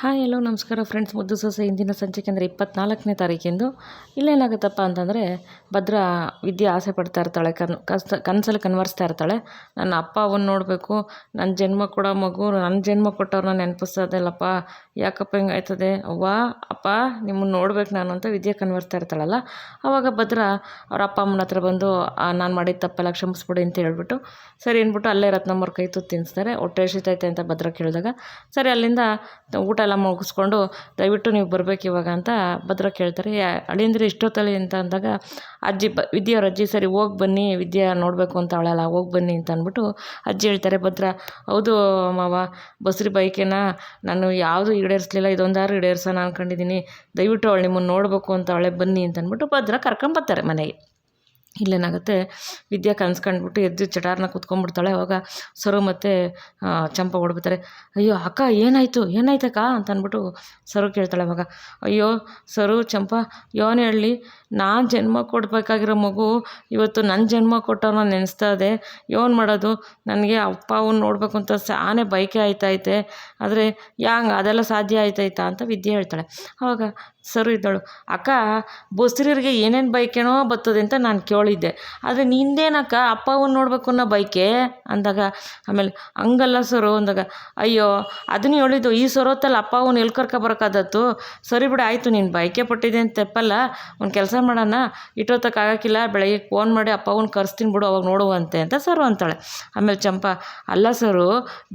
Hi ಎಲ್ಲೋ ನಮಸ್ಕಾರ friends. ಮುದ್ದು ಸೊಸೆ ಇಂದಿನ ಸಂಚಿಕೆ ಅಂದರೆ 24ನೇ ತಾರೀಕಿಂದು. ಇಲ್ಲೇನಾಗುತ್ತಪ್ಪ ಅಂತಂದರೆ, ಭದ್ರ ವಿದ್ಯೆ ಆಸೆ ಪಡ್ತಾ ಇರ್ತಾಳೆ, ಕನಸಲ್ಲಿ ಕನ್ವರ್ಸ್ತಾ ಇರ್ತಾಳೆ. ನನ್ನ ಅಪ್ಪ ಅವನ್ನ ನೋಡಬೇಕು, ನನ್ನ ಜನ್ಮ ಕೊಡೋ ಮಗು ನನ್ನ ಜನ್ಮ ಕೊಟ್ಟವ್ರನ್ನ ನೆನಪಿಸೋದಿಲ್ಲಪ್ಪ, ಯಾಕಪ್ಪ ಹಿಂಗೆ ಆಯ್ತದೆ ಅವ್ವ ಅಪ್ಪ ನಿಮ್ಮನ್ನು ನೋಡ್ಬೇಕು ನಾನು ಅಂತ ವಿದ್ಯೆ ಕನ್ವರ್ಸ್ತಾ ಇರ್ತಾಳಲ್ಲ. ಆವಾಗ ಭದ್ರ ಅವ್ರ ಅಪ್ಪ ಅಮ್ಮನ ಹತ್ರ ಬಂದು ನಾನು ಮಾಡಿದ ತಪ್ಪೆಲ್ಲ ಕ್ಷಮಿಸ್ಬಿಡಿ ಅಂತ ಹೇಳ್ಬಿಟ್ಟು ಸರಿ ಅಂದ್ಬಿಟ್ಟು ಅಲ್ಲೇ ರತ್ನಮ್ಮವ್ರ ಕೈ ತುತ್ತು ತಿನ್ನಿಸ್ತಾರೆ. ಹೊಟ್ಟೆ ಹಸಿತೈತೆ ಅಂತ ಭದ್ರ ಕೇಳಿದಾಗ ಸರಿ ಅಲ್ಲಿಂದ ಊಟ ಎಲ್ಲ ಮುಗಿಸ್ಕೊಂಡು ದಯವಿಟ್ಟು ನೀವು ಬರಬೇಕು ಇವಾಗ ಅಂತ ಭದ್ರ ಕೇಳ್ತಾರೆ. ಅಳಿಂದ್ರೆ ಇಷ್ಟೊತ್ತಲ್ಲಿ ಅಂತ ಅಂದಾಗ ವಿದ್ಯೆಯವ್ರ ಅಜ್ಜಿ ಸರಿ ಹೋಗಿ ಬನ್ನಿ, ವಿದ್ಯೆ ನೋಡಬೇಕು ಅಂತ ಅವಳಲ್ಲ, ಹೋಗಿ ಬನ್ನಿ ಅಂತ ಅಂದ್ಬಿಟ್ಟು ಅಜ್ಜಿ ಹೇಳ್ತಾರೆ. ಭದ್ರ ಹೌದು ಮಾವ, ಬಸ್ರಿ ಬೈಕೇನ ನಾನು ಯಾವುದು ಈಡೇರಿಸಲಿಲ್ಲ, ಇದೊಂದಾರು ಈಡೇರಿಸೋಣ ಅಂದ್ಕೊಂಡಿದ್ದೀನಿ, ದಯವಿಟ್ಟು ಅವಳು ನಿಮ್ಮನ್ನು ನೋಡಬೇಕು ಅಂತ ಅವಳೆ ಬನ್ನಿ ಅಂತ ಅಂದ್ಬಿಟ್ಟು ಭದ್ರ ಕರ್ಕೊಂಬರ್ತಾರೆ ಮನೆಗೆ. ಇಲ್ಲೇನಾಗುತ್ತೆ, ವಿದ್ಯಾ ಕನ್ಸ್ಕೊಂಡ್ಬಿಟ್ಟು ಎದ್ದು ಚಟಾರ್ನ ಕೂತ್ಕೊಂಡ್ಬಿಡ್ತಾಳೆ. ಅವಾಗ ಸರು ಮತ್ತು ಚಂಪ ಓಡ್ಬಿಡ್ತಾರೆ. ಅಯ್ಯೋ ಅಕ್ಕ ಏನಾಯ್ತಕ್ಕ ಅಂತ ಅಂದ್ಬಿಟ್ಟು ಸರು ಕೇಳ್ತಾಳೆ. ಅವಾಗ ಅಯ್ಯೋ ಸರು ಚಂಪ ಯೋನು ಹೇಳಲಿ, ನಾನು ಜನ್ಮ ಕೊಡಬೇಕಾಗಿರೋ ಮಗು ಇವತ್ತು ನನ್ನ ಜನ್ಮ ಕೊಟ್ಟವ್ರನ್ನ ನೆನೆಸ್ತಾ ಇದೆ, ಯೋನು ಮಾಡೋದು, ನನಗೆ ಅಪ್ಪ ಅವನ್ನ ನೋಡಬೇಕು ಅಂತ ಸಾನೇ ಬೈಕೆ ಆಯ್ತೈತೆ, ಆದರೆ ಯಾಂಗೆ ಅದೆಲ್ಲ ಸಾಧ್ಯ ಆಯ್ತಾಯ್ತಾ ಅಂತ ವಿದ್ಯೆ ಹೇಳ್ತಾಳೆ. ಅವಾಗ ಸರು ಇದ್ದಳು, ಅಕ್ಕ ಬಸ್ರಿಯರಿಗೆ ಏನೇನು ಬೈಕೇನೋ ಬರ್ತದೆ ಅಂತ ನಾನು ಕೇಳಿದ್ದೆ, ಆದರೆ ನಿಂದೇನಕ್ಕ ಅಪ್ಪ ಅವನ್ನ ನೋಡಬೇಕು ಅನ್ನೋ ಬೈಕೆ ಅಂದಾಗ, ಆಮೇಲೆ ಹಂಗಲ್ಲ ಸರು ಅಂದಾಗ, ಅಯ್ಯೋ ಅದನ್ನು ಹೇಳಿದ್ದು ಈ ಸೊರೊತ್ತಲ್ಲಿ ಅಪ್ಪ ಅವನ್ನ ಎಲ್ಲಿ ಕರ್ಕೊಬರೋಕ್ಕಾದತ್ತು, ಸರಿ ಬಿಡು ಆಯಿತು ನೀನು ಬೈಕೆ ಪಟ್ಟಿದೆ ಅಂತ ತೆಪ್ಪಲ್ಲ, ಒಂದು ಕೆಲಸ ಮಾಡೋಣ, ಇಟ್ಟೊತ್ತಕ್ಕೆ ಆಗೋಕ್ಕಿಲ್ಲ, ಬೆಳಗ್ಗೆ ಫೋನ್ ಮಾಡಿ ಅಪ್ಪ ಅವನ್ನ ಕರೆಸ್ತೀನಿ ಬಿಡು, ಅವಾಗ ನೋಡುವಂತೆ ಅಂತ ಸರು ಅಂತಾಳೆ. ಆಮೇಲೆ ಚಂಪ ಅಲ್ಲ ಸರು,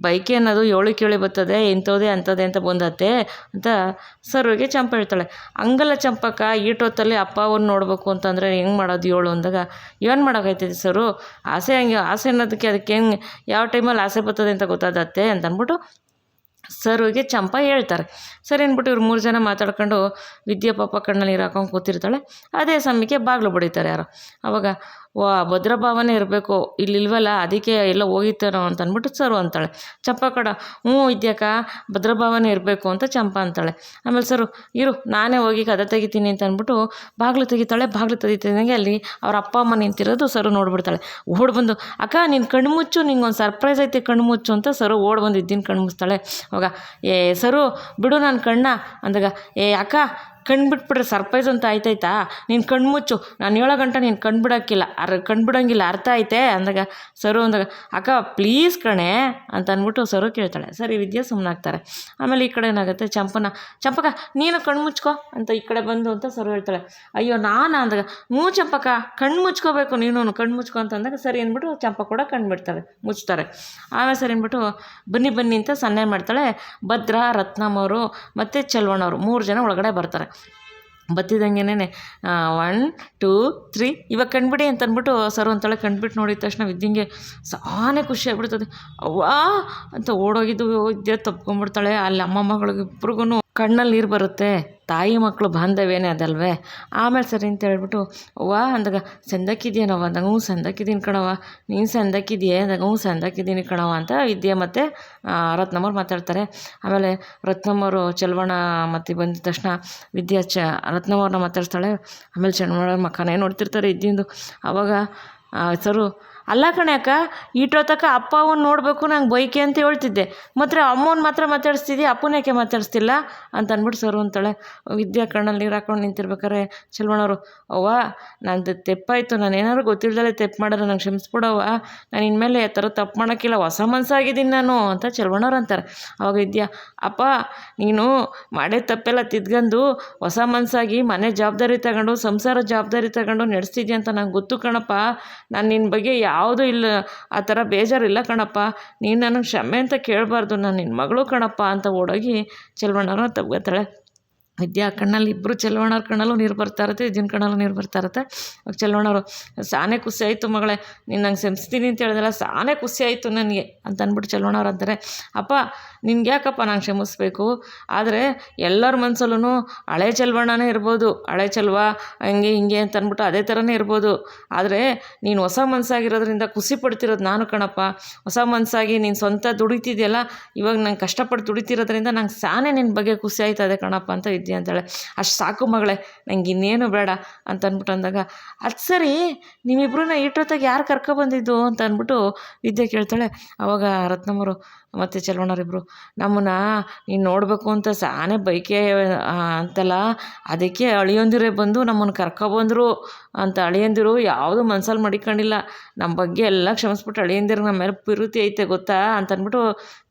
ಬೈಕೆ ಅನ್ನೋದು ಏಳು ಕೇಳಿ ಬರ್ತದೆ, ಇಂಥದ್ದೇ ಅಂಥದ್ದೇ ಅಂತ ಬಂದತ್ತೆ ಅಂತ ಸರುವಿಗೆ ಚಂಪ ಹೇಳ್ತಾಳೆ. ಹಂಗಲ್ಲ ಚಂಪಕ್ಕ, ಈಟೊತ್ತಲ್ಲಿ ಅಪ್ಪ ಅವನ್ನ ನೋಡಬೇಕು ಅಂತಂದರೆ ಹೆಂಗೆ ಮಾಡೋದು ಏಳು ಅಂದಾಗ, ಏನು ಮಾಡೋಕ್ಕೈತದೆ ಸರು, ಆಸೆ ಅನ್ನೋದಕ್ಕೆ ಅದಕ್ಕೆ ಹೆಂಗೆ ಯಾವ ಟೈಮಲ್ಲಿ ಆಸೆ ಬರ್ತದೆ ಅಂತ ಗೊತ್ತಾದತ್ತೆ ಅಂತ ಅಂದ್ಬಿಟ್ಟು ಸರುವಿಗೆ ಚಂಪ ಹೇಳ್ತಾರೆ. ಸರಿ ಅಂದ್ಬಿಟ್ಟು ಇವ್ರು 3 ಜನ ಮಾತಾಡ್ಕೊಂಡು ವಿದ್ಯಾ ಪಾಪ ಕಣ್ಣಲ್ಲಿ ನೀರು ಹಾಕೊಂಡು ಕೂತಿರ್ತಾಳೆ. ಅದೇ ಸಮಯಕ್ಕೆ ಬಾಗಿಲು ಬಡಿತಾರೆ ಯಾರೋ. ಅವಾಗ ಭದ್ರಭಾವನೆ ಇರಬೇಕು, ಇಲ್ಲಿಲ್ವಲ್ಲ ಅದಕ್ಕೆ ಎಲ್ಲ ಹೋಗಿತ್ತಾರೋ ಅಂತ ಅಂದ್ಬಿಟ್ಟು ಸರು ಅಂತಾಳೆ. ಚಂಪ ಕಡ ವಿದ್ಯಾಕ ಭದ್ರಭಾವನೆ ಇರಬೇಕು ಅಂತ ಚಂಪ ಅಂತಾಳೆ. ಆಮೇಲೆ ಸರು ಇರು ನಾನೇ ಹೋಗಿ ಕದ ತೆಗಿತೀನಿ ಅಂತ ಅಂದ್ಬಿಟ್ಟು ಬಾಗಿಲು ತೆಗಿತಾಳೆ. ಬಾಗಿಲು ತೆಗಿತಿದ್ದಂಗೆ ಅಲ್ಲಿ ಅವ್ರ ಅಪ್ಪ ಅಮ್ಮ ನಿಂತಿರೋದು ಸರು ನೋಡ್ಬಿಡ್ತಾಳೆ. ಓಡ್ ಬಂದು ಅಕ್ಕ ನಿನ್ನ ಕಣ್ಣು ಮುಚ್ಚು, ನಿಂಗೆ ಒಂದು ಸರ್ಪ್ರೈಸ್ ಐತೆ ಕಣ್ಣು ಮುಚ್ಚು ಅಂತ ಸರು ಓಡ್ ಬಂದು ಇದ್ದಿನ ಕಣ್ಣು ಮುಚ್ತಾಳೆ. ಅವಾಗ ಸರು ಬಿಡು ನಾನು ಕಣ್ಣ ಅಂದಾಗ, ಅಕ್ಕ ಕಣ್ಣು ಬಿಟ್ಬಿಟ್ರೆ ಸರ್ಪ್ರೈಸ್ ಅಂತ ಆಯ್ತಾಯ್ತಾ, ನೀನು ಕಣ್ಣು ಮುಚ್ಚು, ನಾನು 7 ಗಂಟೆ ನೀನು ಕಣ್ಣು ಬಿಡೋಂಗಿಲ್ಲ ಅರ್ಥ ಐತೆ ಅಂದಾಗ ಸರು ಅಂದಾಗ, ಅಕ್ಕ ಪ್ಲೀಸ್ ಕಣೆ ಅಂತ ಅಂದ್ಬಿಟ್ಟು ಸರು ಕೇಳ್ತಾಳೆ. ಸರಿ ವಿದ್ಯೆ ಸುಮ್ಮನಾಗ್ತಾರೆ. ಆಮೇಲೆ ಈ ಕಡೆ ಏನಾಗುತ್ತೆ, ಚಂಪಕ ನೀನು ಕಣ್ಣು ಮುಚ್ಕೋ ಅಂತ ಈ ಕಡೆ ಬಂದು ಅಂತ ಸರು ಹೇಳ್ತಾಳೆ. ಅಯ್ಯೋ ನಾನು ಅಂದಾಗ ಚಂಪಕ ಕಣ್ಣು ಮುಚ್ಕೋಬೇಕು ನೀನು ಕಣ್ಣು ಮುಚ್ಕೊ ಅಂತ ಅಂದಾಗ ಸರಿ ಅಂದ್ಬಿಟ್ಟು ಚಂಪ ಕೂಡ ಕಣ್ಣು ಮುಚ್ತಾರೆ. ಆಮೇಲೆ ಸರಿ ಅಂದ್ಬಿಟ್ಟು ಬನ್ನಿ ಅಂತ ಸನ್ನೆ ಮಾಡ್ತಾಳೆ. ಭದ್ರ, ರತ್ನಮ್ಮವರು ಮತ್ತು ಚೆಲ್ವಣ್ಣವರು 3 ಜನ ಒಳಗಡೆ ಬರ್ತಾರೆ. ಬತ್ತಿದಂಗೆನೇ 1 2 3 ಇವಾಗ ಕಣ್ಬಿಡಿ ಅಂತ ಅಂದ್ಬಿಟ್ಟು ಸರು ಅಂತಾಳೆ. ಕಣ್ಬಿಟ್ಟು ನೋಡಿದ ತಕ್ಷಣ ವಿದ್ಯಂಗೆ ಸಾನೇ ಖುಷಿ ಆಗ್ಬಿಡ್ತದೆ. ಅವ್ವಾ ಅಂತ ಓಡೋಗಿದ್ದು ವಿದ್ಯೆ ತಪ್ಕೊಂಡ್ಬಿಡ್ತಾಳೆ. ಅಲ್ಲಿ ಅಮ್ಮಮ್ಮಗಳಿಗೆ ಇಬ್ರಿಗೂ ಕಣ್ಣಲ್ಲಿ ನೀರು ಬರುತ್ತೆ. ತಾಯಿ ಮಕ್ಕಳು ಬಾಂಧವ್ಯನೇ ಅದಲ್ವೇ. ಆಮೇಲೆ ಸರಿ ಅಂತ ಹೇಳ್ಬಿಟ್ಟು ಅವ್ವ ಅಂದಾಗ ಸಂದಕ್ಕಿದೆಯೇನವ ಅಂದಾಗ ಸಂದಕ್ಕಿದ್ದೀನಿ ಕಣವ, ನೀನು ಸಂದಕ್ಕಿದೆಯೇ ಅಂದಾಗ ಸಂದಕ್ಕಿದ್ದೀನಿ ಕಣವ ಅಂತ ವಿದ್ಯೆ ಮತ್ತು ರತ್ನಮ್ಮವ್ರು ಮಾತಾಡ್ತಾರೆ. ಆಮೇಲೆ ರತ್ನಮ್ಮವರು ಚೆಲ್ವಣ್ಣ ಮತ್ತು ಬಂದಿದ ತಕ್ಷಣ ವಿದ್ಯಾ ರತ್ನಮ್ಮವ್ರನ್ನ ಮಾತಾಡ್ತಾಳೆ. ಆಮೇಲೆ ಚೆಲ್ವಣ್ಣ ಮಕ್ಕನೇ ನೋಡ್ತಿರ್ತಾರೆ ಇದ್ದಿಂದು. ಆವಾಗ ಸರು ಅಲ್ಲ ಕಣೆ ಅಕ್ಕ, ಈಟೊತ್ತಕ್ಕ ಅಪ್ಪ ಅವನ್ನ ನೋಡಬೇಕು ನಂಗೆ ಬೈಕೆ ಅಂತ ಹೇಳ್ತಿದ್ದೆ, ಮಾತ್ರ ಅಮ್ಮನ ಮಾತ್ರ ಮಾತಾಡಿಸ್ತಿದ್ದೆ, ಅಪ್ಪನ ಯಾಕೆ ಮಾತಾಡಿಸ್ತಿಲ್ಲ ಅಂತ ಅಂದ್ಬಿಟ್ಟು ಸರು ಅಂತಾಳೆ. ವಿದ್ಯಾ ಕಣ್ಣಲ್ಲಿ ನೀರು ಹಾಕೊಂಡು ನಿಂತಿರ್ಬೇಕಾರೆ ಚೆಲ್ವಣ್ಣವರು ಅವ್ವ ನಂದು ತೆಪ್ಪಾಯಿತು, ನಾನು ಏನಾದ್ರು ಗೊತ್ತಿಲ್ದಲೆ ತೆಪ್ಪು ಮಾಡಿದ್ರೆ ನಂಗೆ ಕ್ಷಮಿಸ್ಬಿಡವ್ವ, ನಾನು ಇನ್ಮೇಲೆ ಆ ಥರ ತಪ್ಪು ಮಾಡೋಕ್ಕಿಲ್ಲ, ಹೊಸ ಮನಸ್ಸಾಗಿದ್ದೀನಿ ನಾನು ಅಂತ ಚೆಲ್ವಣ್ಣವ್ರು ಅಂತಾರೆ. ಅವಾಗ ವಿದ್ಯಾ ಅಪ್ಪ ನೀನು ಮಾಡೇ ತಪ್ಪೆಲ್ಲ ತಿದ್ಕೊಂಡು ಹೊಸ ಮನಸ್ಸಾಗಿ ಮನೆ ಜವಾಬ್ದಾರಿ ತಗೊಂಡು ಸಂಸಾರ ಜವಾಬ್ದಾರಿ ತಗೊಂಡು ನಡೆಸ್ತಿದ್ಯಾ ಅಂತ ನಂಗೆ ಗೊತ್ತು ಕಣಪ್ಪ, ನಾನು ನಿನ್ನ ಬಗ್ಗೆ ಯಾವುದೂ ಇಲ್ಲ ಆ ಥರ ಬೇಜಾರಿಲ್ಲ ಕಣಪ್ಪ, ನೀನು ನನಗೆ ಕ್ಷಮೆ ಅಂತ ಕೇಳಬಾರ್ದು, ನಾನು ನಿನ್ನ ಮಗಳು ಕಣಪ್ಪ ಅಂತ ಓಡೋಗಿ ಚೆಲ್ವಣ್ಣವ್ರನ್ನ ತಗೋತಾಳೆ. ವಿದ್ಯಾ ಕಣ್ಣಲ್ಲಿ ಇಬ್ಬರು ಚೆಲ್ವಣ್ಣವ್ರ ಕಣ್ಣಲ್ಲೂ ನೀರು ಬರ್ತಾ ಇರುತ್ತೆ, ಇದ್ದಿನ ಕಣ್ಣಲ್ಲೂ ನೀರು ಬರ್ತಾ ಇರುತ್ತೆ. ಚೆಲ್ವಣ್ಣವರು ಸಾನೇ ಖುಷಿ ಆಯಿತು ಮಗಳೇ, ನೀನು ನಂಗೆ ಕ್ಷಮಿಸ್ತೀನಿ ಅಂತ ಹೇಳಿದೆಲ್ಲ ಸಾನೇ ಖುಷಿ ಆಯಿತು ನನಗೆ ಅಂತ ಅಂದ್ಬಿಟ್ಟು ಚೆಲ್ವಣ್ಣವ್ರು ಅಂತಾರೆ. ಅಪ್ಪ ನಿನ್ಗೆ ಯಾಕಪ್ಪ ನಾನು ಕ್ಷಮಿಸ್ಬೇಕು, ಆದರೆ ಎಲ್ಲರ ಮನಸ್ಸಲ್ಲೂ ಹಳೆ ಚೆಲ್ವಣ್ಣನೇ ಇರ್ಬೋದು, ಹಳೆ ಚೆಲ್ವ ಹಿಂಗೆ ಅಂತ ಅಂದ್ಬಿಟ್ಟು ಅದೇ ಥರನೇ ಇರ್ಬೋದು, ಆದರೆ ನೀನು ಹೊಸ ಮನಸ್ಸಾಗಿರೋದ್ರಿಂದ ಖುಷಿ ಪಡ್ತಿರೋದು ನಾನು ಕಣಪ್ಪ, ಹೊಸ ಮನಸ್ಸಾಗಿ ನೀನು ಸ್ವಂತ ದುಡಿತಿದೆಯಲ್ಲ, ಇವಾಗ ನಂಗೆ ಕಷ್ಟಪಟ್ಟು ದುಡಿತಿರೋದ್ರಿಂದ ನಂಗೆ ಸಾನೇ ನಿನ್ನ ಬಗ್ಗೆ ಖುಷಿ ಆಯ್ತದೆ ಕಣಪ್ಪ ಅಂತ ವಿದ್ಯೆ ಅಂತಾಳೆ. ಅಷ್ಟು ಸಾಕು ಮಗಳೇ, ನಂಗೆ ಇನ್ನೇನು ಬೇಡ ಅಂತ ಅಂದ್ಬಿಟ್ಟು ಅಂದಾಗ, ಅದು ಸರಿ ನಿಮ್ಮಿಬ್ರನ್ನ ಈಟೊತ್ತಾಗ ಯಾರು ಕರ್ಕೊಬಂದಿದ್ದು ಅಂತ ಅಂದ್ಬಿಟ್ಟು ವಿದ್ಯೆ ಕೇಳ್ತಾಳೆ. ಅವಾಗ ರತ್ನಮ್ಮರು ಮತ್ತು ಚೆಲುವಣ್ಣರಿಬ್ಬರು ನಮ್ಮನ್ನ ನೀನು ನೋಡಬೇಕು ಅಂತ ಸಾನೇ ಬೈಕೆ ಅಂತಲ್ಲ, ಅದಕ್ಕೆ ಅಳಿಯಂದಿರೇ ಬಂದು ನಮ್ಮನ್ನು ಕರ್ಕೊಬಂದರು ಅಂತ. ಅಳಿಯಂದಿರು ಯಾವುದು ಮನ್ಸಲ್ಲಿ ಮಡಿಕೊಂಡಿಲ್ಲ, ನಮ್ಮ ಬಗ್ಗೆ ಎಲ್ಲ ಕ್ಷಮಿಸ್ಬಿಟ್ಟು ಅಳಿಯಂದಿರಿಗೆ ನಮ್ಮ ಮೇಲೆ ಪ್ರೀತಿ ಐತೆ ಗೊತ್ತಾ ಅಂತ ಅಂದ್ಬಿಟ್ಟು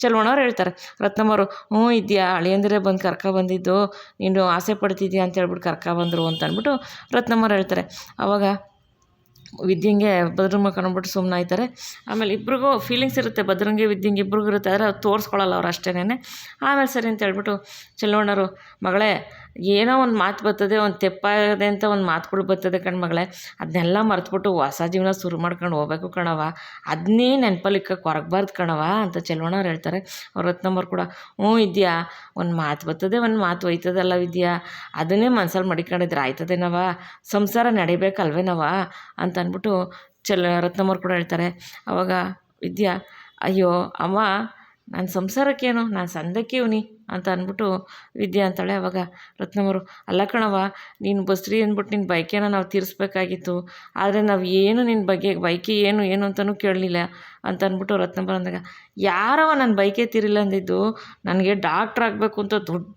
ಚೆಲುವಣ್ಣವ್ರು ಹೇಳ್ತಾರೆ. ರತ್ನಮ್ಮವರು ಹ್ಞೂ ಇದೆಯಾ, ಅಳಿಯಂದಿರೇ ಬಂದು ಕರ್ಕೊಬಂದಿದ್ದು, ನೀನು ಆಸೆ ಪಡ್ತಿದ್ಯಾ ಅಂತ ಹೇಳ್ಬಿಟ್ಟು ಕರ್ಕೊಬಂದರು ಅಂತ ಅಂದ್ಬಿಟ್ಟು ರತ್ನಮ್ಮವ್ರು ಹೇಳ್ತಾರೆ. ಆವಾಗ ವಿದ್ಯಂಗೆ ಭದ್ರಂಗ ಕಂಡ್ಬಿಟ್ಟು ಸುಮ್ಮನೆ ಆಯ್ತಾರೆ. ಆಮೇಲೆ ಇಬ್ರಿಗೂ ಫೀಲಿಂಗ್ಸ್ ಇರುತ್ತೆ, ಭದ್ರಂಗಿ ವಿದ್ಯಂಗೆ ಇಬ್ರಿಗೂ ಇರುತ್ತೆ, ಆದರೆ ಅದು ತೋರಿಸ್ಕೊಳ್ಳಲ್ಲ ಅವ್ರು ಅಷ್ಟೇನೆ. ಆಮೇಲೆ ಸರಿ ಅಂತ ಹೇಳ್ಬಿಟ್ಟು ಚೆಲುವಣ್ಣರು ಮಗಳೇ ಏನೋ ಒಂದು ಮಾತು ಬರ್ತದೆ, ಒಂದು ತೆಪ್ಪಾಗಿದೆ ಅಂತ ಒಂದು ಮಾತುಗಳು ಬರ್ತದೆ ಮಗಳೇ, ಅದನ್ನೆಲ್ಲ ಮರೆತ್ಬಿಟ್ಟು ಹೊಸ ಜೀವನ ಶುರು ಮಾಡ್ಕೊಂಡು ಹೋಗ್ಬೇಕು ಕಣವ, ಅದನ್ನೇ ನೆನಪಲ್ಲಿ ಇಕ್ಕಕ್ಕೆ ಹೊರಗಬಾರ್ದು ಕಣವ ಅಂತ ಚೆಲುವಣ್ಣವ್ರು ಹೇಳ್ತಾರೆ. ಅವ್ರ ರತ್ನಮ್ಮವ್ರು ಕೂಡ ಹ್ಞೂ ಇದೆಯಾ, ಒಂದು ಮಾತು ಬರ್ತದೆ ಒಂದು ಮಾತು ಒಯ್ತದಲ್ಲ ವಿದ್ಯಾ, ಅದನ್ನೇ ಮನ್ಸಲ್ಲಿ ಮಡಿಕೊಂಡಿದ್ರೆ ಆಯ್ತದೇನವ, ಸಂಸಾರ ನಡಿಬೇಕಲ್ವೇನವ ಅಂತ ಅಂದ್ಬಿಟ್ಟು ರತ್ನಮ್ಮವ್ರು ಕೂಡ ಹೇಳ್ತಾರೆ. ಆವಾಗ ವಿದ್ಯಾ ಅಯ್ಯೋ ಅಮ್ಮ, ನಾನು ಸಂಸಾರಕ್ಕೇನು, ನಾನು ಸಂದಕ್ಕೆ ಇವನಿ ಅಂತ ಅಂದ್ಬಿಟ್ಟು ವಿದ್ಯಾ ಅಂತಾಳೆ. ಅವಾಗ ರತ್ನಮ್ಮವರು ಅಲ್ಲ ಕಣವ, ನೀನು ಬಸ್ರಿ ಅಂದ್ಬಿಟ್ಟು ನಿನ್ನ ಬೈಕೇನ ನಾವು ತೀರಿಸ್ಬೇಕಾಗಿತ್ತು, ಆದರೆ ನಾವು ಏನು ನಿನ್ನ ಬಗ್ಗೆ ಬೈಕೆ ಏನು ಏನು ಅಂತಲೂ ಕೇಳಲಿಲ್ಲ ಅಂತ ಅಂದ್ಬಿಟ್ಟು ರತ್ನಮ್ಮರು ಅಂದಾಗ, ಯಾರವ ನನ್ನ ಬೈಕೆ ತೀರಿಲ್ಲ ಅಂದಿದ್ದು, ನನಗೆ ಡಾಕ್ಟ್ರ್ ಆಗಬೇಕು ಅಂತ ದೊಡ್ಡ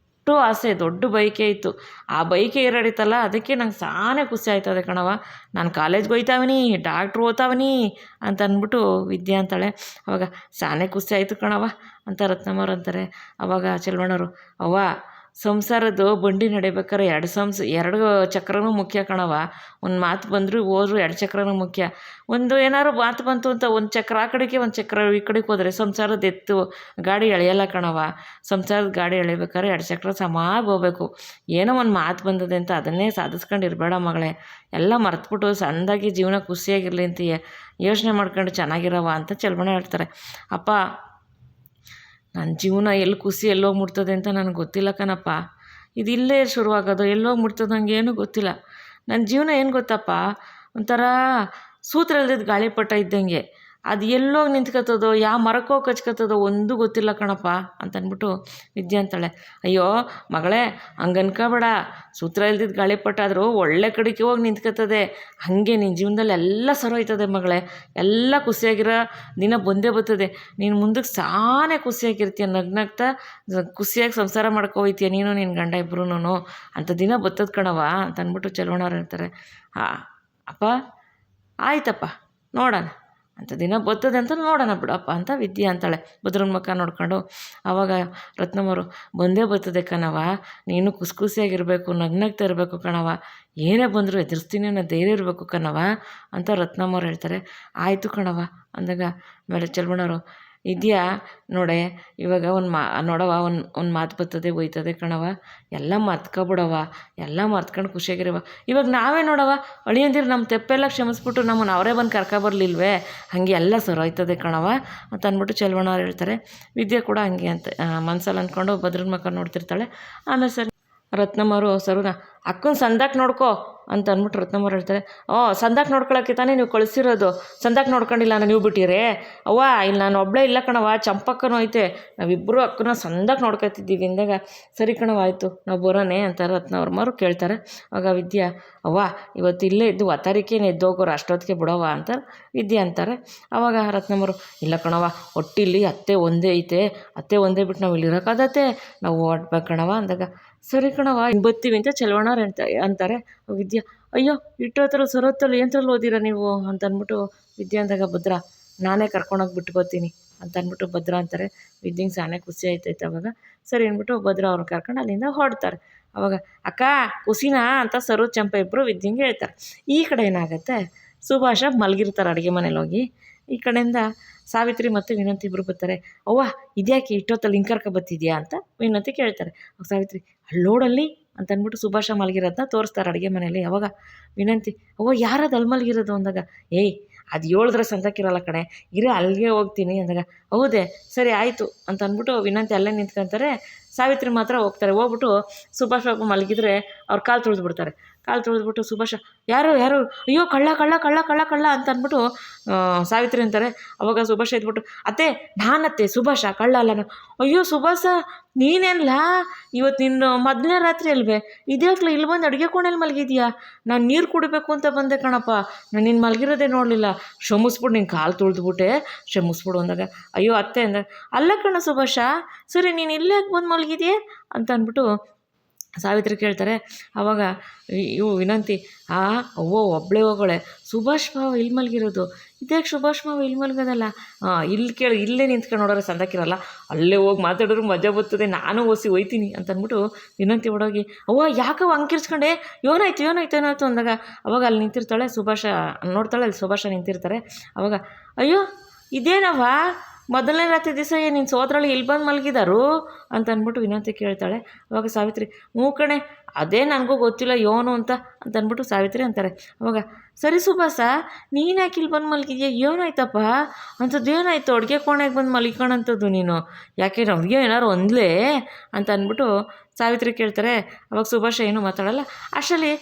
ಆಸೆ, ದೊಡ್ಡ ಬೈಕೆ ಇತ್ತು, ಆ ಬೈಕೆ ಏರಾಡಿತಲ್ಲ ಅದಕ್ಕೆ ನಂಗೆ ಸಾನೇ ಖುಷಿ ಆಯ್ತದೆ ಕಣವ, ನಾನು ಕಾಲೇಜ್ಗೆ ಹೋಯ್ತಾವನಿ, ಡಾಕ್ಟ್ರು ಓದ್ತಾವನಿ ಅಂತ ಅಂದ್ಬಿಟ್ಟು ವಿದ್ಯಾ ಅಂತಾಳೆ. ಅವಾಗ ಸಾನೇ ಖುಷಿ ಆಯಿತು ಕಣವ ಅಂತ ರತ್ನಮ್ಮವ್ರು ಅಂತಾರೆ. ಅವಾಗ ಚೆಲುವಣ್ಣವರು ಅವ್ವ, ಸಂಸಾರದ್ದು ಬಂಡಿ ನಡಿಬೇಕಾದ್ರೆ ಎರಡು ಚಕ್ರನೂ ಮುಖ್ಯ ಕಣವ, ಒಂದು ಮಾತು ಬಂದರೂ ಹೋದ್ರು ಎರಡು ಚಕ್ರನೂ ಮುಖ್ಯ. ಒಂದು ಏನಾದ್ರು ಮಾತು ಬಂತು ಅಂತ ಒಂದು ಚಕ್ರ ಆ ಕಡೆಗೆ ಒಂದು ಚಕ್ರ ಈ ಕಡೆಗೆ ಹೋದರೆ ಸಂಸಾರದ ಎತ್ತು ಗಾಡಿ ಎಳೆಯಲ್ಲ ಕಣವ, ಸಂಸಾರದ ಗಾಡಿ ಎಳಿಬೇಕಾದ್ರೆ ಎರಡು ಚಕ್ರ ಸಮಾಗಿ ಹೋಗ್ಬೇಕು. ಏನೋ ಒಂದು ಮಾತು ಬಂದದೆ ಅಂತ ಅದನ್ನೇ ಸಾಧಿಸ್ಕೊಂಡು ಇರಬೇಡ ಮಗಳೇ, ಎಲ್ಲ ಮರೆತ್ಬಿಟ್ಟು ಸಣ್ಣದಾಗಿ ಜೀವನ ಖುಷಿಯಾಗಿರಲಿ ಅಂತ ಯೋಚನೆ ಮಾಡ್ಕೊಂಡು ಚೆನ್ನಾಗಿರವ ಅಂತ ಚೆಲುವಣ್ಣ ಹೇಳ್ತಾರೆ. ಅಪ್ಪ, ನನ್ನ ಜೀವನ ಎಲ್ಲಿ ಖುಷಿ ಎಲ್ಲೋಗಿ ಮುಟ್ತದೆ ಅಂತ ನನಗೆ ಗೊತ್ತಿಲ್ಲ ಕಣಪ್ಪ, ಇದು ಇಲ್ಲೇ ಶುರುವಾಗೋದು, ಎಲ್ಲೋಗಿ ಮುಟ್ತದೆ ನನಗೇನು ಗೊತ್ತಿಲ್ಲ. ನನ್ನ ಜೀವನ ಏನು ಗೊತ್ತಪ್ಪ, ಒಂಥರ ಸೂತ್ರ ಇಲ್ದಿದ್ದು ಗಾಳಿಪಟ ಇದ್ದಂಗೆ, ಅದು ಎಲ್ಲೋಗಿ ನಿಂತ್ಕೊತದೋ ಯಾವ ಮರಕ್ಕೋಗಿ ಕಚ್ಕೊತದೋ ಒಂದೂ ಗೊತ್ತಿಲ್ಲ ಕಣಪ್ಪ ಅಂತ ಅಂದ್ಬಿಟ್ಟು ವಿದ್ಯೆ ಅಂತಾಳೆ. ಅಯ್ಯೋ ಮಗಳೇ, ಹಂಗೆ ಅನ್ಕೋಬೇಡ, ಸೂತ್ರ ಇಲ್ದಿದ್ದು ಗಾಳಿಪಟ ಆದರೂ ಒಳ್ಳೆ ಕಡೆಗೆ ಹೋಗಿ ನಿಂತ್ಕೊತದೆ, ಹಾಗೆ ನಿನ್ನ ಜೀವನದಲ್ಲಿ ಎಲ್ಲ ಸರೋಯ್ತದೆ ಮಗಳೇ, ಎಲ್ಲ ಖುಷಿಯಾಗಿರೋ ದಿನ ಬಂದೇ ಬರ್ತದೆ, ನೀನು ಮುಂದಕ್ಕೆ ಸಾನೇ ಖುಷಿಯಾಗಿರ್ತೀಯ, ನಗ್ನಗ್ತಾ ಖುಷಿಯಾಗಿ ಸಂಸಾರ ಮಾಡ್ಕೋಯ್ತೀಯ ನೀನು ನಿನ್ನ ಗಂಡ ಇಬ್ಬರೂ ಅಂತ ದಿನ ಬರ್ತದ ಕಣವ ಅಂತ ಅಂದ್ಬಿಟ್ಟು ಚೆಲುವಣ್ಣವ್ರು ಹೇಳ್ತಾರೆ. ಅಪ್ಪ ಆಯ್ತಪ್ಪ ನೋಡೋಣ ಅಂತ ದಿನ ಬರ್ತದೆ ಅಂತ ನೋಡೋಣ ಬಿಡಪ್ಪ ಅಂತ ವಿದ್ಯೆ ಅಂತಾಳೆ ಭದ್ರನ ಮುಖ ನೋಡ್ಕೊಂಡು. ಆವಾಗ ರತ್ನಮ್ಮವರು ಬಂದೇ ಬರ್ತದೆ ಕಣವ, ನೀನು ಖುಷಿಯಾಗಿರಬೇಕು, ನಗ್ನಗ್ತಾ ಇರಬೇಕು ಕಣವ, ಏನೇ ಬಂದರೂ ಎದುರಿಸ್ತೀನಿ ಅನ್ನೋ ಧೈರ್ಯ ಇರಬೇಕು ಕಣವ ಅಂತ ರತ್ನಮ್ಮವ್ರು ಹೇಳ್ತಾರೆ. ಆಯಿತು ಕಣವ ಅಂದಾಗ ಆಮೇಲೆ ಚೆಲುವಣ್ಣವರು ಇದೆಯಾ ನೋಡೆ, ಇವಾಗ ನೋಡವ ಒಂದು ಮಾತು ಬರ್ತದೆ ಒಯ್ತದೆ ಕಣವ, ಎಲ್ಲ ಮರ್ತ್ಕೊಬಿಡವ, ಎಲ್ಲ ಮರ್ತ್ಕೊಂಡು ಖುಷಿಯಾಗಿರವ. ಇವಾಗ ನಾವೇ ನೋಡವ ಅಳಿಯಂದಿರು ನಮ್ಮ ತೆಪ್ಪೆಲ್ಲ ಕ್ಷಮಿಸ್ಬಿಟ್ಟು ನಮ್ಮನ್ನು ಅವರೇ ಬಂದು ಕರ್ಕೊಬರ್ಲಿಲ್ವೇ, ಹಾಗೆ ಎಲ್ಲ ಸರೋಯ್ತದೆ ಕಣವ ಅಂತ ಅಂದ್ಬಿಟ್ಟು ಚೆಲುವಣ್ಣವ್ರು ಹೇಳ್ತಾರೆ. ವಿದ್ಯೆ ಕೂಡ ಹಂಗೆ ಅಂತ ಮನ್ಸಲ್ಲಿ ಅಂದ್ಕೊಂಡು ಭದ್ರನ ಮಕ್ಕ ನೋಡ್ತಿರ್ತಾಳೆ. ಆಮೇಲೆ ಸರಿ ರತ್ನಮ್ಮವರು ಸರುನ ಅಕ್ಕನ ಸಂದಾಕ್ ನೋಡ್ಕೋ ಅಂತ ಅಂದ್ಬಿಟ್ಟು ರತ್ನಮ್ಮವ್ರು ಹೇಳ್ತಾರೆ. ಸಂದಾಕ್ ನೋಡ್ಕೊಳಕ್ಕೆ ತಾನೇ ನೀವು ಕಳಿಸಿರೋದು, ಸಂದಾಕ್ ನೋಡ್ಕೊಂಡಿಲ್ಲ ನೀವು ಬಿಟ್ಟಿರೇ ಅವ್ವ, ಇಲ್ಲಿ ನಾನು ಒಬ್ಬಳೇ ಇಲ್ಲ ಕಣವ, ಚಂಪಕ್ಕನೂ ಐತೆ, ನಾವಿಬ್ಬರು ಅಕ್ಕನ ಸಂದಾಕ್ ನೋಡ್ಕೊತಿದ್ದೀವಿ ಅಂದಾಗ ಸರಿ ಕಣವ ಆಯಿತು ನಾವು ಬರೋಣೆ ಅಂತ ರತ್ನವ್ರಮ್ಮರು ಕೇಳ್ತಾರೆ. ಆಗ ವಿದ್ಯಾ ಅವ್ವ ಇವತ್ತು ಇಲ್ಲೇ ಇದ್ದು ಒತ್ತಾರಿಕೆನೇ ಎದ್ದೋಗೋರು ಅಷ್ಟೊತ್ತಿಗೆ ಬಿಡವ ಅಂತ ವಿದ್ಯೆ ಅಂತಾರೆ. ಆವಾಗ ರತ್ನಮ್ಮರು ಇಲ್ಲ ಕಣವ, ಒಟ್ಟಿಲ್ಲಿ ಅತ್ತೆ ಒಂದೇ ಐತೆ, ಅತ್ತೆ ಒಂದೇ ಬಿಟ್ಟು ನಾವು ಇಲ್ಲಿ ಇರೋಕ್ಕಾಗತ್ತೆ, ನಾವು ಓಡ್ಬೇಕು ಕಣವ ಅಂದಾಗ ಸರಿ ಕಣವ ಬರ್ತೀವಿ ಅಂತ ಚೆಲುವಣ್ಣವ್ರು ಅಂತಾರೆ. ವಿದ್ಯಾ ಅಯ್ಯೋ ಇಟ್ಟೋತ್ರ ಸರೋತ್ತಲ್ಲಿ ಏನ್ರಲ್ಲಿ ಓದಿರ ನೀವು ಅಂತ ಅಂದ್ಬಿಟ್ಟು ವಿದ್ಯೆ ಅಂದಾಗ ಭದ್ರ ನಾನೇ ಕರ್ಕೊಂಡೋಗಿ ಬಿಟ್ಟು ಬರ್ತೀನಿ ಅಂತ ಅಂದ್ಬಿಟ್ಟು ಭದ್ರ ಅಂತಾರೆ. ವಿದ್ಯೆಗೆ ಸಾನೇ ಖುಷಿ ಆಯ್ತೈತೆ. ಅವಾಗ ಸರಿ ಅಂದ್ಬಿಟ್ಟು ಭದ್ರ ಅವ್ರನ್ನ ಕರ್ಕೊಂಡು ಅಲ್ಲಿಂದ ಹೊರಡ್ತಾರೆ. ಅವಾಗ ಅಕ್ಕ ಖುಷಿನಾ ಅಂತ ಸರು ಚಂಪ ಇಬ್ಬರು ವಿದ್ಯೆಗೆ ಹೇಳ್ತಾರೆ. ಈ ಕಡೆ ಏನಾಗುತ್ತೆ, ಸುಭಾಷ ಮಲಗಿರ್ತಾರೆ ಅಡುಗೆ ಮನೇಲಿ ಹೋಗಿ, ಈ ಕಡೆಯಿಂದ ಸಾವಿತ್ರಿ ಮತ್ತು ವಿನಂತಿ ಇಬ್ಬರು ಬರ್ತಾರೆ. ಅವ್ವ ಇದ್ಯಾಕೆ ಇಷ್ಟೊತ್ತಲ್ಲಿ ಹಿಂಗೆ ಕರ್ಕೊಬತ್ತಿದ್ಯಾ ಅಂತ ವಿನಂತಿ ಕೇಳ್ತಾರೆ. ಸಾವಿತ್ರಿ ಅಲ್ಲೋಡಲ್ಲಿ ಅಂತ ಅಂದ್ಬಿಟ್ಟು ಸುಭಾಷ ಮಲಗಿರೋದನ್ನ ತೋರಿಸ್ತಾರೆ ಅಡುಗೆ ಮನೇಲಿ. ಅವಾಗ ವಿನಂತಿ ಅವ್ವ ಯಾರದು ಅಲ್ಲಿ ಮಲಗಿರೋದು ಅಂದಾಗ ಏಯ್ ಅದು ಹೇಳಿದ್ರೆ ಸಂತಕ್ಕಿರಲ್ಲ ಕಣೆ, ಇರೋ ಅಲ್ಲಿಗೆ ಹೋಗ್ತೀನಿ ಅಂದಾಗ ಹೌದೇ ಸರಿ ಆಯಿತು ಅಂತ ಅಂದ್ಬಿಟ್ಟು ವಿನಂತಿ ಅಲ್ಲೇ ನಿಂತ್ಕೊಂತಾರೆ. ಸಾವಿತ್ರಿ ಮಾತ್ರ ಹೋಗ್ತಾರೆ. ಹೋಗ್ಬಿಟ್ಟು ಸುಭಾಷ್ ಬಾಬು ಮಲಗಿದ್ರೆ ಅವ್ರು ಕಾಲು ತುಳಿದ್ಬಿಡ್ತಾರೆ. ಕಾಲು ತುಳಿದ್ಬಿಟ್ಟು ಸುಭಾಷ ಯಾರು ಅಯ್ಯೋ ಕಳ್ಳ ಕಳ್ಳ ಕಳ್ಳ ಕಳ್ಳ ಕಳ್ಳ ಅಂತ ಅಂದ್ಬಿಟ್ಟು ಸಾವಿತ್ರಿ ಅಂತಾರೆ. ಅವಾಗ ಸುಭಾಷ ಇದ್ಬಿಟ್ಟು ಅತ್ತೆ ನಾನತ್ತೆ ಸುಭಾಷ ಕಳ್ಳ ಅಲ್ಲ ನಾನು. ಅಯ್ಯೋ ಸುಭಾಷ ನೀನೇನಲ್ಲ ಇವತ್ತು ನಿನ್ನ ಮೊದಲನೇ ರಾತ್ರಿ ಅಲ್ವೇ ಇದ್ಯಾಕ್ಲ ಇಲ್ಲಿ ಬಂದು ಅಡುಗೆ ಕೋಣೆಯಲ್ಲಿ ಮಲಗಿದ್ಯಾ? ನಾನು ನೀರು ಕುಡಿಬೇಕು ಅಂತ ಬಂದೆ ಕಣಪ್ಪ, ನಾನು ನಿನ್ನ ಮಲಗಿರೋದೇ ನೋಡಲಿಲ್ಲ, ಕ್ಷಮಿಸ್ಬಿಟ್ಟು ನಿನ್ನ ಕಾಲು ತುಳಿದ್ಬಿಟ್ಟೆ, ಕ್ಷಮಿಸ್ಬಿಡು ಅಂದಾಗ ಅಯ್ಯೋ ಅತ್ತೆ ಅಂದಾಗ ಅಲ್ಲ ಕಣ ಸುಭಾಷ ಸರಿ ನೀನು ಇಲ್ಲೇ ಯಾಕೆ ಬಂದು ಮಲಗಿದೆಯೇ ಅಂತ ಅಂದ್ಬಿಟ್ಟು ಸಾವಿತ್ರಿ ಕೇಳ್ತಾರೆ. ಆವಾಗ ಇವು ವಿನಂತಿ ಅವ್ವ ಒಬ್ಬಳೇ ಹೋಗೋಳೆ, ಸುಭಾಷ್ ಮಾವ ಇಲ್ಲಿ ಮಲಗಿರೋದು, ಇದ್ಯಾಕೆ ಸುಭಾಷ್ ಮಾವ ಇಲ್ಲಿ ಮಲಗೋದಲ್ಲ, ಇಲ್ಲಿ ಕೇಳಿ ಇಲ್ಲೇ ನಿಂತ್ಕೊಂಡು ನೋಡೋರೆ ಸಂದಕ್ಕಿರಲ್ಲ, ಅಲ್ಲೇ ಹೋಗಿ ಮಾತಾಡೋರು ಮಜಾ ಬರ್ತದೆ, ನಾನು ಹೋಯ್ತೀನಿ ಅಂತ ಅಂದ್ಬಿಟ್ಟು ವಿನಂತಿ ಹೊಡೋಗಿ ಅವ್ವ ಯಾಕವ ಅಂಕಿರ್ಸ್ಕೊಂಡೆ ಏನಾಯ್ತು ಅಂದಾಗ ಅವಾಗ ಅಲ್ಲಿ ನಿಂತಿರ್ತಾಳೆ ಸುಭಾಷ ನೋಡ್ತಾಳೆ, ಅಲ್ಲಿ ಸುಭಾಷ ನಿಂತಿರ್ತಾರೆ. ಅವಾಗ ಅಯ್ಯೋ ಇದೇನವ ಮೊದಲನೇ ರಾತ್ರಿ ದಿವಸ ನಿನ್ನ ಸೋದರಳು ಇಲ್ಲಿ ಬಂದು ಮಲಗಿದಾರು ಅಂತ ಅಂದ್ಬಿಟ್ಟು ವಿನಂತಿ ಕೇಳ್ತಾಳೆ. ಅವಾಗ ಸಾವಿತ್ರಿ ಕಣೆ ಅದೇ ನನಗೂ ಗೊತ್ತಿಲ್ಲ ಏನು ಅಂತ ಅಂದ್ಬಿಟ್ಟು ಸಾವಿತ್ರಿ ಅಂತಾರೆ. ಅವಾಗ ಸರಿ ಸುಭಾಷ ನೀನು ಯಾಕೆ ಇಲ್ಲಿ ಬಂದು ಮಲಗಿದ್ಯಾ, ಏನಾಯ್ತಪ್ಪ ಅಂಥದ್ದೇನಾಯ್ತು, ಅಡುಗೆ ಕೋಣೆಗೆ ಬಂದು ಮಲ್ಕೊಳಂಥದ್ದು ನೀನು, ಯಾಕೆ ಅವ್ರಿಗೆ ಏನಾರು ಒಂದ್ಲೇ ಅಂತ ಅಂದ್ಬಿಟ್ಟು ಸಾವಿತ್ರಿ ಕೇಳ್ತಾರೆ. ಅವಾಗ ಸುಭಾಷ ಏನೂ ಮಾತಾಡಲ್ಲ. ಅಷ್ಟರಲ್ಲಿ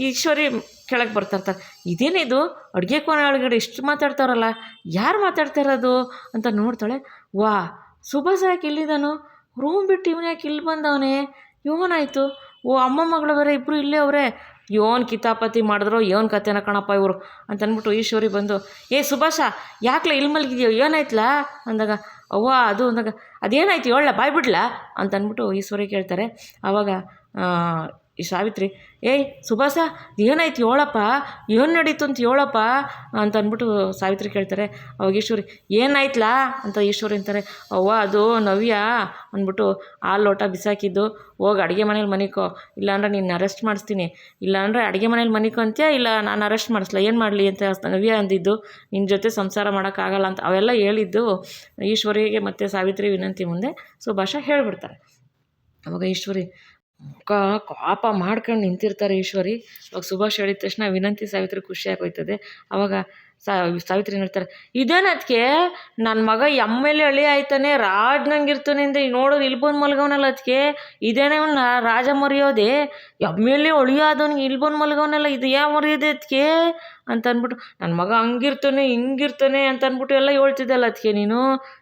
ಈಶ್ವರಿ ಕೆಳಗೆ ಬರ್ತಾಯಿರ್ತಾರೆ. ಇದೇನಿದು ಅಡುಗೆ ಕೋಣೆ ಒಳಗಡೆ ಇಷ್ಟು ಮಾತಾಡ್ತಾರಲ್ಲ, ಯಾರು ಮಾತಾಡ್ತಾ ಇರೋದು ಅಂತ ನೋಡ್ತಾಳೆ. ವಾ ಸುಭಾಷ ಯಾಕೆ ಇಲ್ಲಿದ್ದಾನು, ರೂಮ್ ಬಿಟ್ಟು ಇವನು ಯಾಕೆ ಇಲ್ಲಿ ಬಂದವನೇ, ಇವನಾಯಿತು, ಅಮ್ಮ ಮಗಳು ಬೇರೆ ಇಬ್ಬರು ಇಲ್ಲೇ ಅವರೇ, ಕಿತಾಪತಿ ಮಾಡಿದ್ರು ಕತೆನ ಕಣಪ್ಪ ಇವರು ಅಂತ ಅಂದ್ಬಿಟ್ಟು ಈಶ್ವರಿ ಬಂದು ಸುಭಾಷ ಯಾಕ್ಲ ಇಲ್ಲಿ ಮಲಗಿದ್ಯೋ ಏನಾಯ್ತಲ್ಲ ಅಂದಾಗ ಅವ್ವ ಅದು ಅಂದಾಗ ಅದೇನಾಯ್ತು ಹೇಳ ಬಾಯ್ ಬಿಡ್ಲಾ ಅಂತ ಅಂದ್ಬಿಟ್ಟು ಈಶ್ವರಿ ಕೇಳ್ತಾರೆ. ಆವಾಗ ಈ ಸಾವಿತ್ರಿ ಸುಭಾಷ ಏನಾಯ್ತು ಹೇಳಪ್ಪ, ಏನು ನಡೀತು ಅಂತ ಹೇಳಪ್ಪ ಅಂತ ಅಂದ್ಬಿಟ್ಟು ಸಾವಿತ್ರಿ ಕೇಳ್ತಾರೆ. ಅವಾಗ ಈಶ್ವರಿ ಏನಾಯ್ತಲಾ ಅಂತ ಈಶ್ವರಿ ಅಂತಾರೆ. ಅವ್ವ ಅದು ನವ್ಯ ಅಂದ್ಬಿಟ್ಟು ಆ ಲೋಟ ಬಿಸಾಕಿದ್ದು, ಹೋಗಿ ಅಡುಗೆ ಮನೇಲಿ ಮನಿಕೋ, ಇಲ್ಲಾಂದ್ರೆ ನಿನ್ನ ಅರೆಸ್ಟ್ ಮಾಡಿಸ್ತೀನಿ, ಇಲ್ಲಾಂದರೆ ಅಡುಗೆ ಮನೇಲಿ ಮನಿಕೋ ಅಂತ್ಯ, ಇಲ್ಲ ನಾನು ಅರೆಸ್ಟ್ ಮಾಡಿಸ್ಲಾ ಏನು ಮಾಡಲಿ ಅಂತ ನವ್ಯ ಅಂದಿದ್ದು, ನಿನ್ನ ಜೊತೆ ಸಂಸಾರ ಮಾಡೋಕ್ಕಾಗಲ್ಲ ಅಂತ ಅವೆಲ್ಲ ಹೇಳಿದ್ದು ಈಶ್ವರಿಗೆ ಮತ್ತು ಸಾವಿತ್ರಿ ವಿನಂತಿ ಮುಂದೆ ಸುಭಾಷ ಹೇಳಿಬಿಡ್ತಾರೆ. ಅವಾಗ ಈಶ್ವರಿ ಕೋಪ ಮಾಡ್ಕೊಂಡು ನಿಂತಿರ್ತಾರೆ ಈಶ್ವರಿ. ಅವಾಗ ಸುಭಾಷ್ ಹೇಳಿದ ತಕ್ಷಣ ವಿನಂತಿ ಸಾವಿತ್ರಿ ಖುಷಿ ಆಗೋಯ್ತದೆ. ಅವಾಗ ಸಾವಿತ್ರಿ ಹೇಳ್ತಾರೆ, ಇದೇನದಕ್ಕೆ ನನ್ನ ಮಗ ಎಮ್ಮೆಲೆ ಹಳಿ ಆಯ್ತಾನೆ ರಾಜ್ನಂಗಿರ್ತಾನೆ ಅಂದರೆ ನೋಡೋದು ಇಲ್ಲಿ ಬಂದು ಮಲ್ಗವನಲ್ಲ, ಅದಕ್ಕೆ ಇದೇನೇ ರಾಜ ಮರೆಯೋದೆ, ಎಮ್ಮೆಲೆ ಹೊಳಿಯಾದವನಿಗೆ ಇಲ್ಲಿ ಬಂದು ಮಲ್ಗವನಲ್ಲ, ಇದು ಯಾವ ಮರೆಯೋದೆ ಅದಕ್ಕೆ ಅಂತ ಅಂದ್ಬಿಟ್ಟು ನನ್ನ ಮಗ ಹಂಗಿರ್ತಾನೆ ಹಿಂಗಿರ್ತಾನೆ ಅಂತ ಅಂದ್ಬಿಟ್ಟು ಎಲ್ಲ ಹೇಳ್ತಿದ್ದಲ್ಲ ಅದಕ್ಕೆ ನೀನು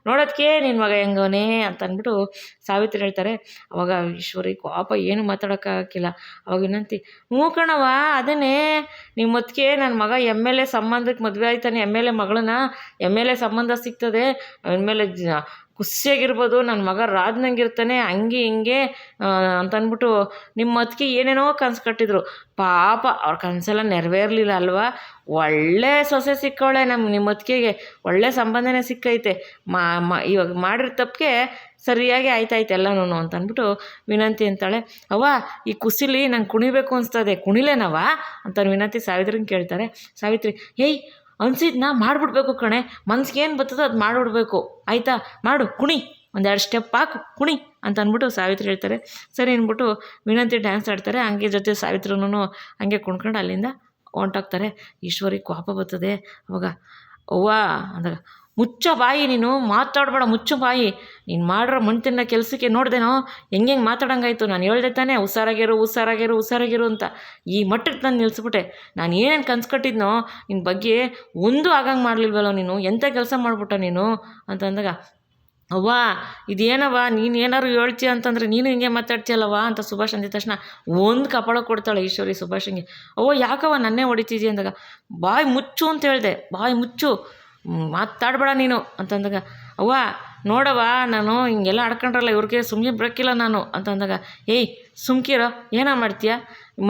ನೋಡೋದಕ್ಕೆ ನಿನ್ನ ಮಗ ಹೆಂಗವನೇ ಅಂತ ಅಂದ್ಬಿಟ್ಟು ಸಾವಿತ್ರಿ ಹೇಳ್ತಾರೆ. ಅವಾಗ ಈಶ್ವರಿ ಕೋಪ ಏನು ಮಾತಾಡೋಕ್ಕಾಗಿಲ್ಲ. ಅವಾಗ ವಿನಂತಿ ಕಣವ ಅದನ್ನೇ ನಿಮ್ಮ ಅದಕ್ಕೆ ನನ್ನ ಮಗ ಎಮ್ಮೆಲೆ ಸಂಬಂಧಕ್ಕೆ ಮದುವೆ ಆಯ್ತಾನೆ, ಎಮ್ಮೆಲೆ ಮಗಳನ್ನ ಎಮ್ಮೆಲೆ ಸಂಬಂಧ ಸಿಗ್ತದೆ, ಆಮೇಲೆ ಖುಷಿಯಾಗಿರ್ಬೋದು, ನನ್ನ ಮಗ ರಾಜ್ನಂಗಿರ್ತಾನೆ ಹಂಗೆ ಹಿಂಗೆ ಅಂತಂದ್ಬಿಟ್ಟು ನಿಮ್ಮ ಅದಕ್ಕೆ ಏನೇನೋ ಕನಸು ಕಟ್ಟಿದ್ರು, ಪಾಪ ಅವ್ರ ಕನಸೆಲ್ಲ ನೆರವೇರಲಿಲ್ಲ ಅಲ್ವಾ, ಒಳ್ಳೆ ಸೊಸೆ ಸಿಕ್ಕವಳೆ ನಿಮ್ಮ ಅದಕ್ಕೆಗೆ, ಒಳ್ಳೆ ಸಂಬಂಧನೇ ಸಿಕ್ಕೈತೆ, ಇವಾಗ ಮಾಡಿರೋ ತಪ್ಪಿಗೆ ಸರಿಯಾಗಿ ಆಯ್ತಾಯ್ತು ಎಲ್ಲನೂ ಅಂತ ಅಂದ್ಬಿಟ್ಟು ವಿನಂತಿ ಅಂತಾಳೆ. ಅವ್ವ ಈ ಕುಸಿಲಿ ನಂಗೆ ಕುಣಿಬೇಕು ಅನಿಸ್ತದೆ, ಕುಣಿಲೇನವ ಅಂತ ವಿನಂತಿ ಸಾವಿತ್ರಿನ ಕೇಳ್ತಾರೆ. ಸಾವಿತ್ರಿ ಅನ್ಸಿದ್ನ ಮಾಡಿಬಿಡ್ಬೇಕು ಕಣೆ, ಮನ್ಸಿಗೆ ಏನು ಬರ್ತದೋ ಅದು ಮಾಡಿಬಿಡ್ಬೇಕು ಆಯಿತಾ, ಮಾಡು ಕುಣಿ, ಒಂದೆರಡು ಸ್ಟೆಪ್ ಹಾಕು ಕುಣಿ ಅಂತ ಅಂದ್ಬಿಟ್ಟು ಸಾವಿತ್ರಿ ಹೇಳ್ತಾರೆ. ಸರಿ ಅಂದ್ಬಿಟ್ಟು ವಿನಂತಿ ಡ್ಯಾನ್ಸ್ ಆಡ್ತಾರೆ. ಹಂಗೆ ಜೊತೆ ಸಾವಿತ್ರಿನೂ ಹಂಗೆ ಕುಣ್ಕೊಂಡು ಅಲ್ಲಿಂದ ಹೊಂಟೋಗ್ತಾರೆ. ಈಶ್ವರಿ ಕೋಪ ಬರ್ತದೆ. ಅವಾಗ ಅವ್ವ ಅಂದಾಗ ಮುಚ್ಚ ಬಾಯಿ, ನೀನು ಮಾತಾಡಬೇಡ, ಮುಚ್ಚು ಬಾಯಿ, ನೀನು ಮಾಡಿರೋ ಮಣ್ತಿನ ಕೆಲಸಕ್ಕೆ ನೋಡ್ದೇನೋ ಹೆಂಗೆ ಮಾತಾಡೋಂಗಾಯ್ತು, ನಾನು ಹೇಳ್ದೆ ತಾನೇ ಹುಷಾರಾಗಿರು ಅಂತ, ಈ ಮಟ್ಟಕ್ಕೆ ನಾನು ನಿಲ್ಲಿಸ್ಬಿಟ್ಟೆ, ನಾನು ಏನೇನು ಕನ್ಸು ಕಟ್ಟಿದ್ನೋ ನಿನ್ನ ಬಗ್ಗೆ ಒಂದು ಆಗಂಗೆ ಮಾಡಲಿಲ್ವಲ್ಲ ನೀನು, ಎಂಥ ಕೆಲಸ ಮಾಡಿಬಿಟ್ಟ ನೀನು ಅಂತ ಅಂದಾಗ ಅವ್ವ ಇದೇನವ್ವ ನೀನು ಏನಾರು ಹೇಳ್ತೀಯ ಅಂತಂದರೆ ನೀನು ಹಿಂಗೆ ಮಾತಾಡ್ತೀಯಲ್ಲವ್ವ ಅಂತ ಸುಭಾಷ್ ಅಂದಿದ ತಕ್ಷಣ ಒಂದು ಕಪಾಳ ಕೊಡ್ತಾಳೆ ಈಶ್ವರಿ ಸುಭಾಷಂಗೆ. ಅವ್ವ ಯಾಕವ್ವ ನನ್ನೇ ಹೊಡಿತಿದ್ದೀಯ ಅಂದಾಗ ಬಾಯಿ ಮುಚ್ಚು ಅಂತ ಹೇಳಿದೆ, ಬಾಯಿ ಮುಚ್ಚು ಮಾತಾಡಬೇಡ ನೀನು ಅಂತಂದಾಗ ಅವ್ವ ನೋಡವ್ವ ನಾನು ಹಿಂಗೆಲ್ಲ ಆಡ್ಕೊಂಡ್ರಲ್ಲ ಇವ್ರಿಗೆ ಸುಮ್ಮನೆ ಬಿಡೋಕ್ಕಿಲ್ಲ ನಾನು ಅಂತಂದಾಗ ಸುಮ್ಕಿರೋ ಏನೋ ಮಾಡ್ತೀಯ,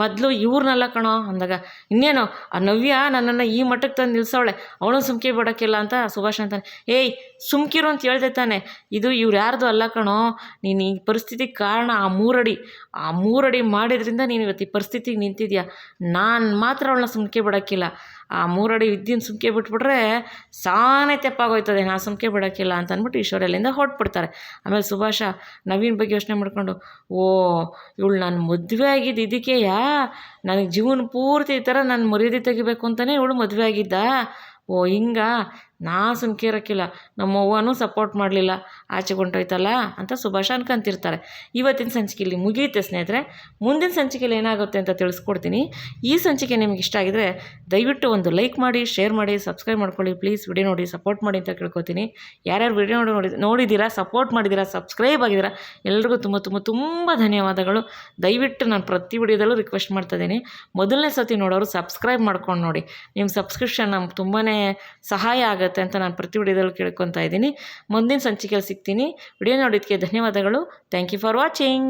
ಮೊದಲು ಇವ್ರನ್ನೆಲ್ಲ ಕಣೋ ಅಂದಾಗ ಇನ್ನೇನು ಆ ನವ್ಯ ನನ್ನನ್ನು ಈ ಮಟ್ಟಕ್ಕೆ ತಂದು ನಿಲ್ಸವಳೆ, ಅವಳು ಸುಮ್ಕೆ ಬಿಡೋಕ್ಕಿಲ್ಲ ಅಂತ ಸುಭಾಷ್ ಅಂತಾನೆ. ಸುಮ್ಕಿರು ಅಂತ ಹೇಳ್ದೆ ತಾನೆ, ಇದು ಇವ್ರು ಯಾರ್ದು ಅಲ್ಲ ಕಣೋ, ನೀನು ಈ ಪರಿಸ್ಥಿತಿಗೆ ಕಾರಣ ಆ ಮೂರಡಿ ಮಾಡಿದ್ರಿಂದ ನೀನು ಇವತ್ತು ಈ ಪರಿಸ್ಥಿತಿಗೆ ನಿಂತಿದ್ಯಾ, ನಾನು ಮಾತ್ರ ಅವಳನ್ನ ಸುಮ್ಕೆ ಬಿಡೋಕ್ಕಿಲ್ಲ, ಆ 3 ಅಡಿ ವಿದ್ಯೆನ ಸುಮ್ಕೆ ಬಿಟ್ಬಿಟ್ರೆ ಸಾನೇ ತೆಪ್ಪಾಗೋಯ್ತದೆ, ನಾನು ಸುಮ್ಕೆ ಬಿಡೋಕ್ಕಿಲ್ಲ ಅಂತ ಅಂದ್ಬಿಟ್ಟು ಈಶ್ವರಿಯಲ್ಲಿಂದ ಹೊರಟ್ಬಿಡ್ತಾರೆ. ಆಮೇಲೆ ಸುಭಾಷ ನವೀನ್ ಬಗ್ಗೆ ಯೋಚನೆ ಮಾಡ್ಕೊಂಡು ಇವಳು ನಾನು ಮದುವೆ ಆಗಿದ್ದು ಇದಕ್ಕೆಯಾ, ನನಗೆ ಜೀವನ ಪೂರ್ತಿ ಈ ಥರ ನಾನು ಮರ್ಯಾದೆ ತೆಗಿಬೇಕು ಅಂತಲೇ ಇವಳು ಮದುವೆ ಆಗಿದ್ದ, ಹಿಂಗ ನಾ ಸುಮ್ಕೆ ಇರೋಕ್ಕಿಲ್ಲ, ನಮ್ಮ ಅವ್ವನೂ ಸಪೋರ್ಟ್ ಮಾಡಲಿಲ್ಲ, ಆಚೆಗೆ ಹೊಂಟೋಯ್ತಲ್ಲ ಅಂತ ಸುಭಾಷ ಅನ್ಕೊಂತಿರ್ತಾರೆ. ಇವತ್ತಿನ ಸಂಚಿಕೆಯಲ್ಲಿ ಮುಗಿಯುತ್ತೆ ಸ್ನೇಹಿತರೆ. ಮುಂದಿನ ಸಂಚಿಕೆಯಲ್ಲಿ ಏನಾಗುತ್ತೆ ಅಂತ ತಿಳಿಸ್ಕೊಡ್ತೀನಿ. ಈ ಸಂಚಿಕೆ ನಿಮ್ಗೆ ಇಷ್ಟ ಆಗಿದರೆ ದಯವಿಟ್ಟು ಒಂದು ಲೈಕ್ ಮಾಡಿ, ಶೇರ್ ಮಾಡಿ, ಸಬ್ಸ್ಕ್ರೈಬ್ ಮಾಡ್ಕೊಳ್ಳಿ ಪ್ಲೀಸ್. ವಿಡಿಯೋ ನೋಡಿ ಸಪೋರ್ಟ್ ಮಾಡಿ ಅಂತ ಕೇಳ್ಕೊತೀನಿ. ಯಾರ್ಯಾರು ವಿಡಿಯೋ ನೋಡಿದ್ದೀರಾ, ಸಪೋರ್ಟ್ ಮಾಡಿದ್ದೀರಾ, ಸಬ್ಸ್ಕ್ರೈಬ್ ಆಗಿದ್ದೀರಾ, ಎಲ್ರಿಗೂ ತುಂಬ ತುಂಬ ತುಂಬ ಧನ್ಯವಾದಗಳು. ದಯವಿಟ್ಟು ನಾನು ಪ್ರತಿ ವಿಡಿಯೋದಲ್ಲೂ ರಿಕ್ವೆಸ್ಟ್ ಮಾಡ್ತಾ ಇದ್ದೀನಿ, ಮೊದಲನೇ ಸತಿ ನೋಡೋರು ಸಬ್ಸ್ಕ್ರೈಬ್ ಮಾಡ್ಕೊಂಡು ನೋಡಿ. ನಿಮ್ಮ ಸಬ್ಸ್ಕ್ರಿಪ್ಷನ್ ನಮ್ಗೆ ತುಂಬಾ ಸಹಾಯ ಆಗುತ್ತೆ ಅಂತ ನಾನು ಪ್ರತಿ ವಿಡಿಯೋದಲ್ಲೂ ಕೇಳ್ಕೊತಾ ಇದ್ದೀನಿ. ಮುಂದಿನ ಸಂಚಿಕೆಯಲ್ಲಿ ಸಿಗ್ತೀನಿ. ವಿಡಿಯೋ ನೋಡಿದ್ದಕ್ಕೆ ಧನ್ಯವಾದಗಳು. Thank you for watching.